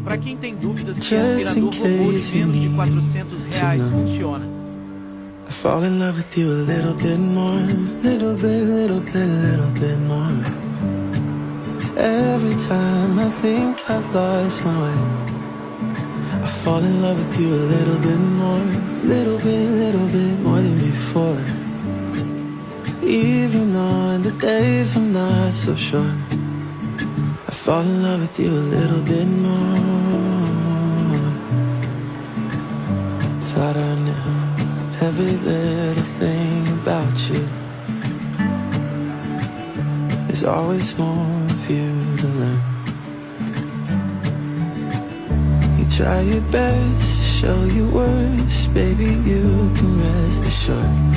Para quem tem dúvidas se aspirador robô de menos de R$400 funciona. I fall in love with you a little bit more, little bit more. Every time I think I've lost my way, I fall in love with you a little bit more, little bit more than before. Even on the days I'm not so sure, I fall in love with you a little bit more. Thought I knew every little thing about you. There's always more of you to learn. You try your best to show your worst, baby, you can rest assured.